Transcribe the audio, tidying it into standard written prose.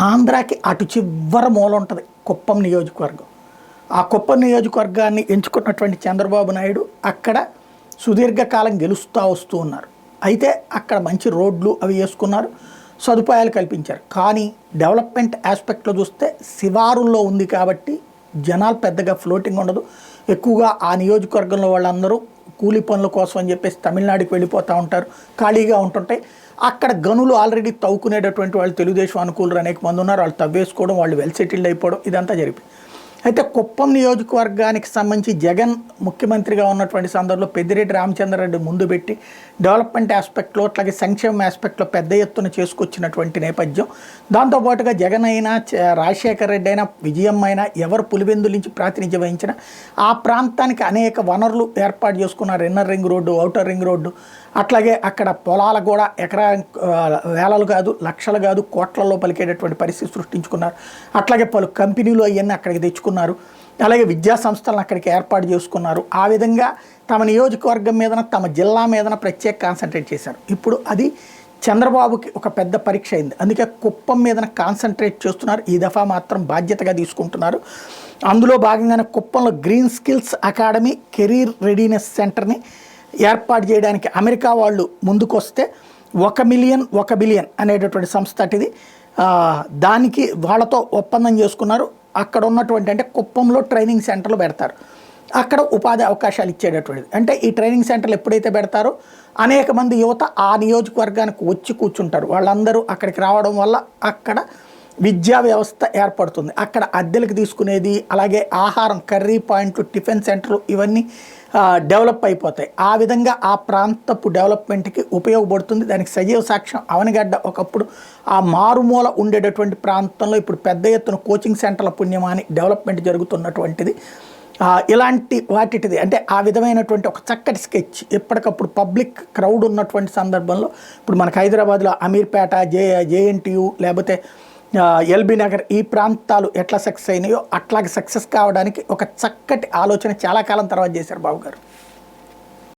ఆంధ్రాకి అటు చివర మూల ఉంటుంది కుప్పం నియోజకవర్గం. ఆ కుప్పం నియోజకవర్గాన్ని ఎంచుకున్నటువంటి చంద్రబాబు నాయుడు అక్కడ సుదీర్ఘకాలం గెలుస్తూ వస్తూ ఉన్నారు. అయితే అక్కడ మంచి రోడ్లు అవి వేసుకున్నారు, సదుపాయాలు కల్పించారు. కానీ డెవలప్మెంట్ ఆస్పెక్ట్లో చూస్తే శివారుల్లో ఉంది కాబట్టి జనాలు పెద్దగా ఫ్లోటింగ్ ఉండదు. ఎక్కువగా ఆ నియోజకవర్గంలో వాళ్ళందరూ కూలి పనుల కోసం అని చెప్పేసి తమిళనాడుకి వెళ్ళిపోతూ ఉంటారు, ఖాళీగా ఉంటుంటాయి. అక్కడ గనులు ఆల్రెడీ తవ్వుకునేటటువంటి వాళ్ళు తెలుగుదేశం అనుకూలులు అనేక మంది ఉన్నారు. వాళ్ళు తవ్వేసుకోవడం, వాళ్ళు వెల్ సెటిల్డ్ అయిపోవడం ఇదంతా జరిగింది. అయితే కుప్పం నియోజకవర్గానికి సంబంధించి జగన్ ముఖ్యమంత్రిగా ఉన్నటువంటి సందర్భంలో పెద్దిరెడ్డి రామచంద్రారెడ్డి ముందు పెట్టి డెవలప్మెంట్ ఆస్పెక్ట్లో అట్లాగే సంక్షేమ ఆస్పెక్ట్లో పెద్ద ఎత్తున చేసుకొచ్చినటువంటి నేపథ్యం. దాంతోపాటుగా జగన్ అయినా రాజశేఖర రెడ్డి అయినా విజయం అయినా ఎవరు పులివెందుల నుంచి ప్రాతినిధ్యం వహించినా ఆ ప్రాంతానికి అనేక వనరులు ఏర్పాటు చేసుకున్నారు. Inner ring road, outer ring road, అట్లాగే అక్కడ పొలాలు కూడా ఎకరా వేలలు కాదు, లక్షలు కాదు, కోట్లలో పలికేటటువంటి పరిస్థితి సృష్టించుకున్నారు. అట్లాగే పలు కంపెనీలు అవన్నీ అక్కడికి తెచ్చుకున్నారు. అలాగే విద్యా సంస్థలను అక్కడికి ఏర్పాటు చేసుకున్నారు. ఆ విధంగా తమ నియోజకవర్గం మీదన, తమ జిల్లా మీదన ప్రత్యేక కాన్సన్ట్రేట్ చేశారు. ఇప్పుడు అది చంద్రబాబుకి ఒక పెద్ద పరీక్ష అయింది. అందుకే కుప్పం మీదన కాన్సన్ట్రేట్ చేస్తున్నారు. ఈ దఫా మాత్రం బాధ్యతగా తీసుకుంటున్నారు. అందులో భాగంగానే కుప్పంలో green skills academy, career readiness సెంటర్ని ఏర్పాటు చేయడానికి అమెరికా వాళ్ళు ముందుకొస్తే 1 మిలియన్ 1 బిలియన్ అనేటటువంటి సంస్థ అటుది. దానికి వాళ్ళతో ఒప్పందం చేసుకున్నారు. అక్కడ ఉన్నటువంటి అంటే కుప్పంలో ట్రైనింగ్ సెంటర్లు పెడతారు, అక్కడ ఉపాధి అవకాశాలు ఇచ్చేటటువంటిది. అంటే ఈ ట్రైనింగ్ సెంటర్లు ఎప్పుడైతే పెడతారో అనేక మంది యువత ఆ నియోజకవర్గానికి వచ్చి కూర్చుంటారు. వాళ్ళందరూ అక్కడికి రావడం వల్ల అక్కడ విద్యా వ్యవస్థ ఏర్పడుతుంది. అక్కడ అద్దెలకు తీసుకునేది, అలాగే ఆహారం, కర్రీ పాయింట్లు, టిఫిన్ సెంటర్లు ఇవన్నీ డెవలప్ అయిపోతాయి. ఆ విధంగా ఆ ప్రాంతపు డెవలప్మెంట్కి ఉపయోగపడుతుంది. దానికి సజీవ సాక్ష్యం అవనిగడ్డ ఒకప్పుడు ఆ మారుమూల ఉండేటటువంటి ప్రాంతంలో ఇప్పుడు పెద్ద ఎత్తున కోచింగ్ సెంటర్ల పుణ్యమాని డెవలప్మెంట్ జరుగుతున్నటువంటిది. ఇలాంటి వాటిది అంటే ఆ విధమైనటువంటి ఒక చక్కటి స్కెచ్ ఎప్పటికప్పుడు పబ్లిక్ క్రౌడ్ ఉన్నటువంటి సందర్భంలో ఇప్పుడు మనకు హైదరాబాద్లో అమీర్పేట, జేఎన్టీయు లేకపోతే ఎల్బీ నగర్ ఈ ప్రాంతాలు ఎట్లా సక్సెస్ అయినాయో అట్లాగే సక్సెస్ కావడానికి ఒక చక్కటి ఆలోచన చాలా కాలం తర్వాత చేశారు బాబు గారు.